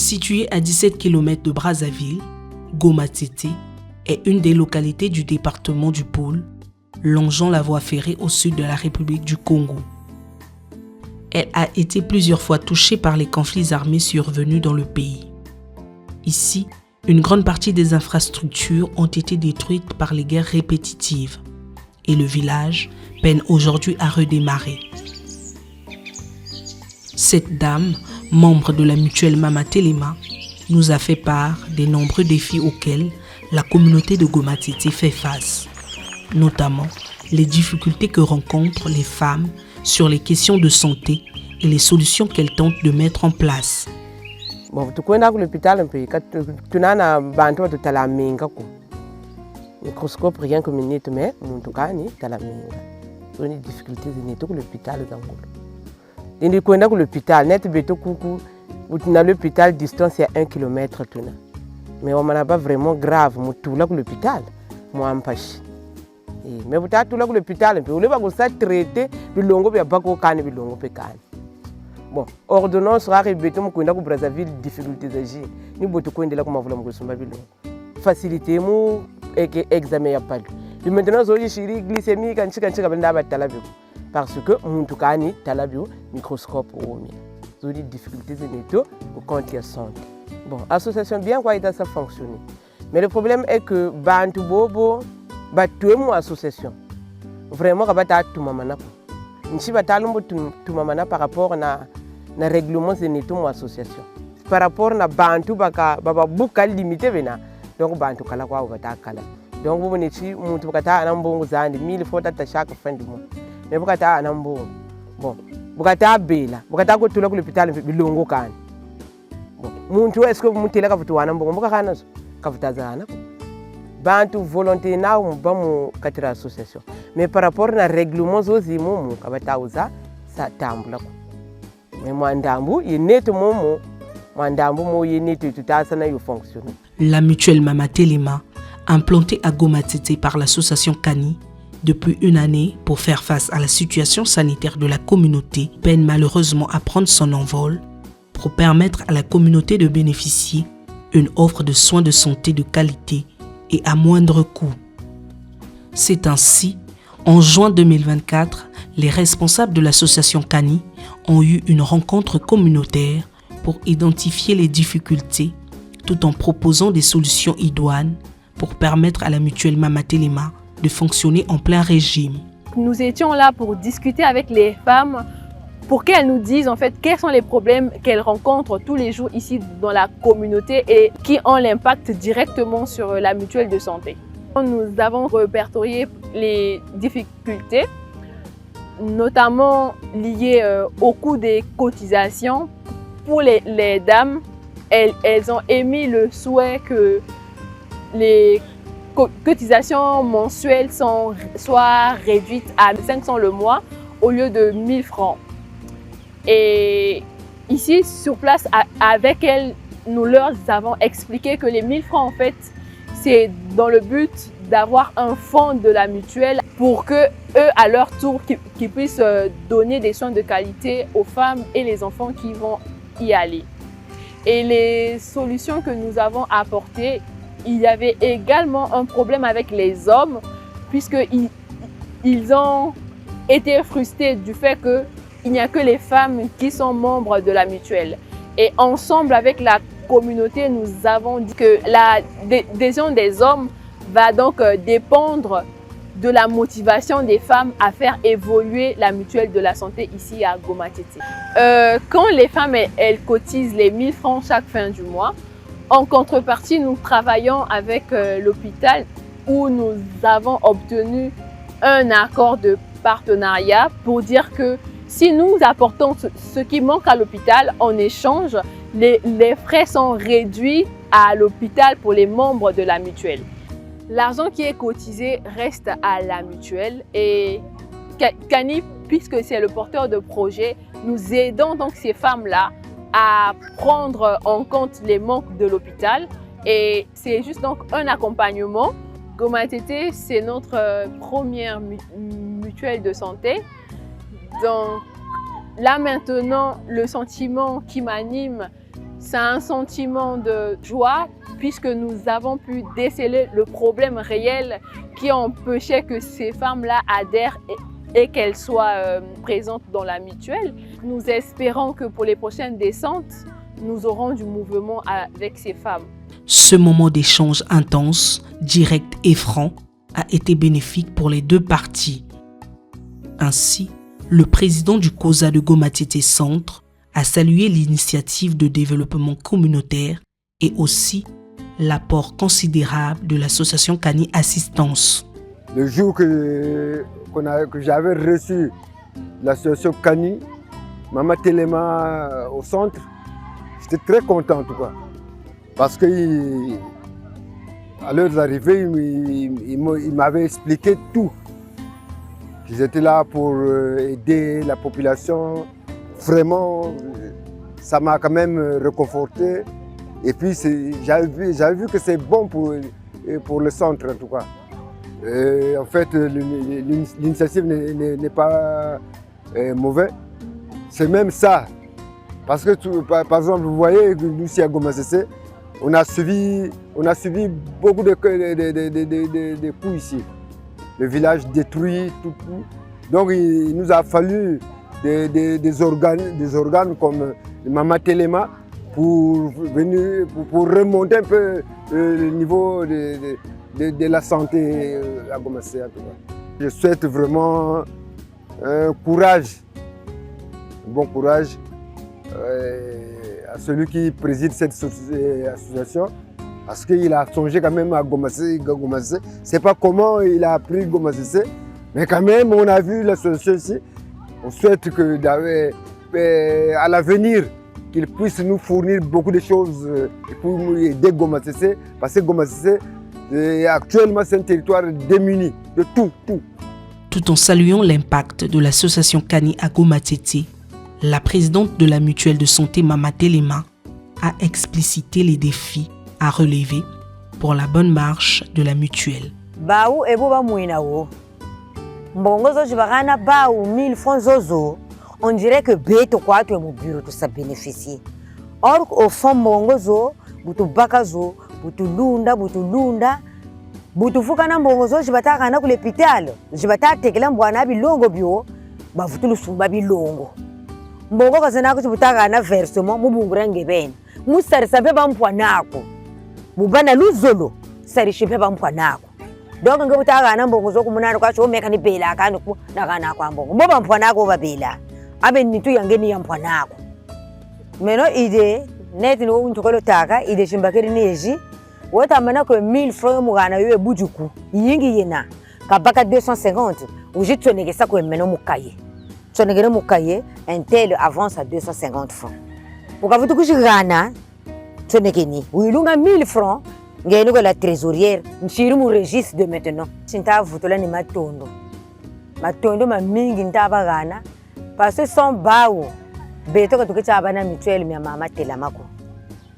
Située à 17 km de Brazzaville, Goma-Tété est une des localités du département du Pôle, longeant la voie ferrée au sud de la République du Congo. Elle a été plusieurs fois touchée par les conflits armés survenus dans le pays. Ici, une grande partie des infrastructures ont été détruites par les guerres répétitives et le village peine aujourd'hui à redémarrer. Cette dame, membre de la mutuelle Mama Telema, nous a fait part des nombreux défis auxquels la communauté de Goma-Tété fait face, notamment les difficultés que rencontrent les femmes sur les questions de santé et les solutions qu'elles tentent de mettre en place. Bon, tu connais l'hôpital un peu, tu n'as pas de la minga. Microscope rien que minute, mais tu connais la minga. Tu as des difficultés de l'hôpital d'Angola. Tu connais l'hôpital, net beto coucou, tu n'as l'hôpital distance à 1 km. Mais on n'a pas vraiment grave, tu as l'hôpital, moi en pache. Mais vous avez tout l'hôpital, vous avez traité, vous avez pas bon, ordonnance sera répétée, vous avez Brazzaville difficultés d'agir. Nous avons des facilité, nous examen à pas. Maintenant, vous avez glycémie parce que nous avons un microscope. Vous avez des difficultés quand il y a santé. Bon, l'association bien quoi ça fonctionne. Mais le problème est que Bantu Bobo, tout est association. Vraiment, il y a tout le monde. Si tout le monde par rapport à na règlement de notre association. Par rapport à Bantu, il y limité. Donc, Bantu kala kwa ubata kala. Donc, vous venez ici, vous avez un bon zandi, 1000 fois à chaque fin du mois. Mais vous avez un bon. Bon, vous avez un bela, vous avez tout l'hôpital, bilongo kan. Bon, est-ce que vous avez un bon, vous avez un Bantu volonté na mu katira association. Mais par rapport à règlement zozi mu kabata ça tambula. Mais moi ndambu yenet momo mwandambu mo yenet tutasa na yo fonctionne. La mutuelle Mama Telema, implantée à Goma-Tété par l'association Kani depuis une année pour faire face à la situation sanitaire de la communauté, peine malheureusement à prendre son envol pour permettre à la communauté de bénéficier d'une offre de soins de santé de qualité et à moindre coût. C'est ainsi, en juin 2024, les responsables de l'association Kani ont eu une rencontre communautaire pour identifier les difficultés tout en proposant des solutions idoines pour permettre à la mutuelle Mama Telema de fonctionner en plein régime. Nous étions là pour discuter avec les femmes pour qu'elles nous disent en fait quels sont les problèmes qu'elles rencontrent tous les jours ici dans la communauté et qui ont l'impact directement sur la mutuelle de santé. Nous avons répertorié les difficultés, notamment liées au coût des cotisations. Pour les dames, elles ont émis le souhait que les cotisations mensuelles soient réduites à 500 le mois au lieu de 1000 francs. Et ici, sur place, avec elles, nous leur avons expliqué que les 1000 francs, en fait, c'est dans le but d'avoir un fonds de la mutuelle pour que eux, à leur tour, qu'ils puissent donner des soins de qualité aux femmes et les enfants qui vont y aller. Et les solutions que nous avons apportées, il y avait également un problème avec les hommes, puisqu'ils ont été frustrés du fait qu'il n'y a que les femmes qui sont membres de la mutuelle. Et ensemble avec la communauté, nous avons dit que l'adhésion des hommes va donc dépendre de la motivation des femmes à faire évoluer la mutuelle de la santé ici à Goma-Tété. Quand les femmes elles cotisent les 1000 francs chaque fin du mois, en contrepartie, nous travaillons avec l'hôpital où nous avons obtenu un accord de partenariat pour dire que si nous apportons ce qui manque à l'hôpital, en échange, les frais sont réduits à l'hôpital pour les membres de la mutuelle. L'argent qui est cotisé reste à la mutuelle et Kani, puisque c'est le porteur de projet, nous aidons donc ces femmes-là à prendre en compte les manques de l'hôpital et c'est juste donc un accompagnement. Goma-Tété, c'est notre première mutuelle de santé. Donc là maintenant, le sentiment qui m'anime, C'est un sentiment de joie puisque nous avons pu déceler le problème réel qui empêchait que ces femmes-là adhèrent et qu'elles soient présentes dans la mutuelle. Nous espérons que pour les prochaines descentes, nous aurons du mouvement avec ces femmes. Ce moment d'échange intense, direct et franc a été bénéfique pour les deux parties. Ainsi, le président du COSA de Goma Tete Centre a salué l'initiative de développement communautaire et aussi l'apport considérable de l'association Kani Assistance. Le jour que j'avais reçu l'association Kani, Mama Telema au centre, j'étais très content en tout cas. Parce qu'à leur arrivée, ils m'avaient expliqué tout. Ils étaient là pour aider la population. Vraiment, ça m'a quand même réconforté. Et puis, j'avais vu que c'est bon pour le centre en tout cas. En fait, l'initiative n'est pas mauvaise. C'est même ça. Parce que, par exemple, vous voyez, nous ici à Goma Tete, on a subi beaucoup de coups ici. Le village détruit, tout. Donc il nous a fallu des organes comme Mama Telema pour remonter un peu le niveau de la santé à Goma Tete. Je souhaite vraiment un bon courage à celui qui préside cette association, parce qu'il a songé quand même à Goma Tete. Je ne sais pas comment il a appris Goma Tete, mais quand même on a vu l'association ici. On souhaite qu'à l'avenir, qu'il puisse nous fournir beaucoup de choses pour aider Goma Tete, parce que Goma Tete, actuellement, c'est un territoire démuni de tout. Tout en saluant l'impact de l'association Kani à Goma Tete, la présidente de la mutuelle de santé Mama Telema a explicité les défis à relever pour la bonne marche de la mutuelle. Baou ebo ba mouinawo. Mbongo zo jibagana baou 1000 francs zozo. On dirait que beto kwa tu mon bureau tout ça bénéficier. Or au fond mbongo zo, butu bakazo, butu lunda, butu fukana mbongo zo jibataka na ku l'hôpital. Jibata tekela mbwana bilongo bio, ba vutu lusumba bilongo. Mbongo kazana ko jibutaka na versement mubungura ngebene. Musarisa pe bampwanako. Mubana luzolo sarishe pe bampwanako. Donc ngabutaka na mbongo zo kumunana kwacho meka ni bela kana ku nakana kwa mbongo. Mbo bampwanako babela. Abe nitu yangeni yampwanako. Meno ide net no untokolo taka ide chimbakeri neji. Wota mana ko 1000 francs mugana yo bujuku. Yingi yena kabaka 250 ujitonekesa ko meno mukaye. Tonekere mukaye un tel avance à 250 francs. Ukavutu kushigana tonekeni uyilunga 1000 francs ngeni ko la trésorière nchiri mu registre de maintenant. Sinta vutola ni matondo ma mingi ntabagana parce que son bawo beto ka tukitaba na mutuelle ya Mama Telema ko.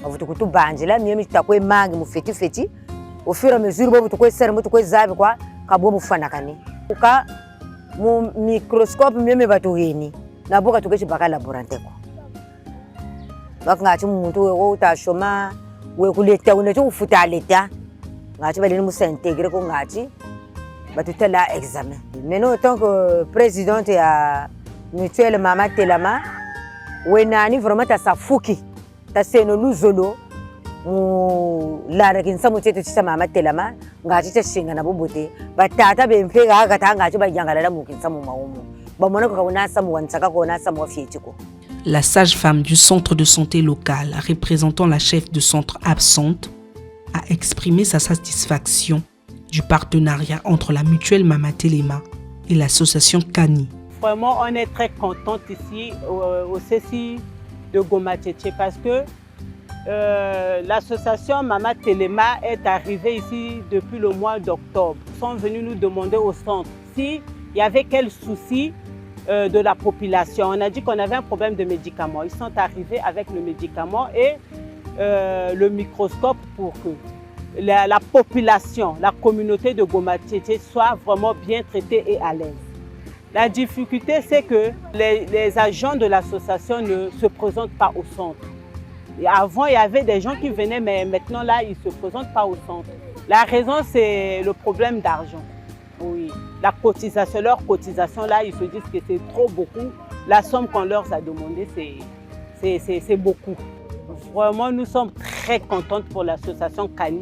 Avutu kutubanjela mimi tutakwe mangi mu feti au fur et à mesure bobu tukwe sermo tukwe zabi kwa kabo mufanakani. Uka mu microscope mimi batugeni na boka tukechi baka laboranteko. Bakngathi umuntu we utashoma we kuleta unethi ufuta leta ngathi baleni mu s'intégrer ko ngathi batutela examen. Maintenant en tant que présidente ya mutuelle Mama Telema wenani vraiment ta safuki ta seno luzolo mu lara kinsa mu tete tsa Mama Telema ngathi ta shinga na bobote batata bempheka akatha ngathi bayangalala mu kinsa mu mawumo bamona ko kauna samu wansaka ko na samu fietiko. La sage-femme du centre de santé local, représentant la chef de centre absente, a exprimé sa satisfaction du partenariat entre la mutuelle Mama Telema et l'association Kani. Vraiment, on est très contente ici au CCI de Goma Tete parce que l'association Mama Telema est arrivée ici depuis le mois d'octobre. Ils sont venus nous demander au centre s'il y avait quel souci de la population. On a dit qu'on avait un problème de médicaments. Ils sont arrivés avec le médicament et le microscope pour que la population, la communauté de Goma Tete soit vraiment bien traitée et à l'aise. La difficulté, c'est que les agents de l'association ne se présentent pas au centre. Et avant, il y avait des gens qui venaient, mais maintenant, là, ils ne se présentent pas au centre. La raison, c'est le problème d'argent. Oui, la cotisation, leur cotisation, là, ils se disent que c'est trop beaucoup. La somme qu'on leur a demandée, c'est beaucoup. Vraiment, nous sommes très contentes pour l'association Kani.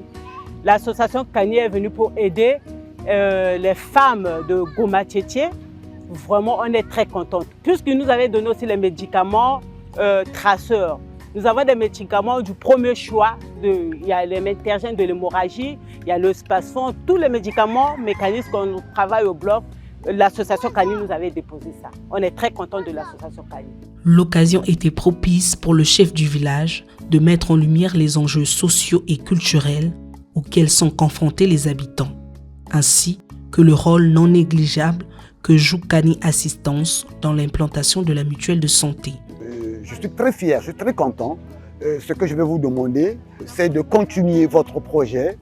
L'association Kani est venue pour aider les femmes de Goma Tchétché. Vraiment, on est très contentes. Puisqu'ils nous avaient donné aussi les médicaments traceurs. Nous avons des médicaments du premier choix. Il y a les métergènes de l'hémorragie, il y a le Spasfon, tous les médicaments mécanismes qu'on travaille au bloc. L'association Kani nous avait déposé ça. On est très contents de l'association Kani. L'occasion était propice pour le chef du village de mettre en lumière les enjeux sociaux et culturels auxquels sont confrontés les habitants, ainsi que le rôle non négligeable que joue Kani Assistance dans l'implantation de la mutuelle de santé. Je suis très fier, je suis très content. Ce que je vais vous demander, c'est de continuer votre projet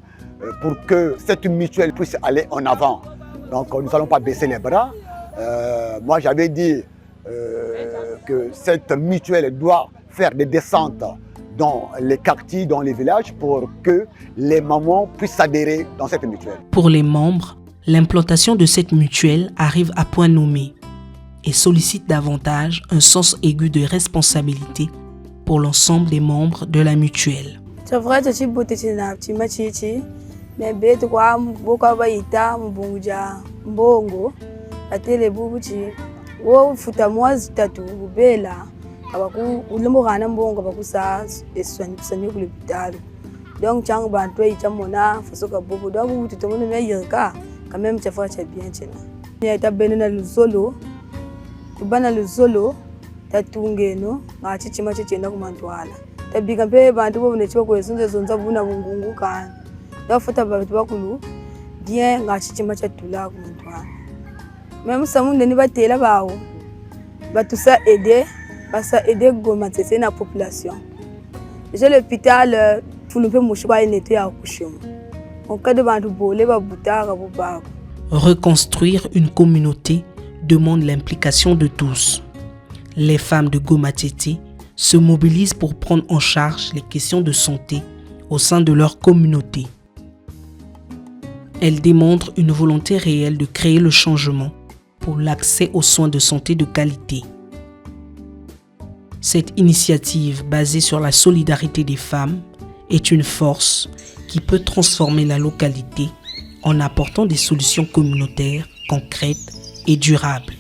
pour que cette mutuelle puisse aller en avant. Donc nous n'allons pas baisser les bras. Moi j'avais dit que cette mutuelle doit faire des descentes dans les quartiers, dans les villages pour que les mamans puissent s'adhérer dans cette mutuelle. Pour les membres, l'implantation de cette mutuelle arrive à point nommé et sollicite davantage un sens aigu de responsabilité pour l'ensemble des membres de la mutuelle. C'est vrai que c'est beauté mais bête quoi boka baita mbunja mbongo atele bubuchi wo futa mwazi tatu bubela abaku ulimo kana mbongo bakusa eswanyo ku l'hôpital donc chang bantu ita mona fasoka bobo donc butu to mona meyoka quand même ça fait bien tena ya tabena luzolo tubana luzolo tatungeno ngathi chima chechenda kumantwala tabika mpe bantu bo nechiwa kwesunze zonza buna bungungu kana dafuta bantu bakulu bien ngathi chima chatula kumantwala même samunde ni batela bawo batusa aider basa aider Goma Tchétché na population déjà l'hôpital tout le peu mushwa inete ya kushimo en cas de bantu bolé babutaka bobako. Reconstruire une communauté demande l'implication de tous. Les femmes de Goma Tchétché se mobilisent pour prendre en charge les questions de santé au sein de leur communauté. Elles démontrent une volonté réelle de créer le changement pour l'accès aux soins de santé de qualité. Cette initiative basée sur la solidarité des femmes est une force qui peut transformer la localité en apportant des solutions communautaires concrètes et durables.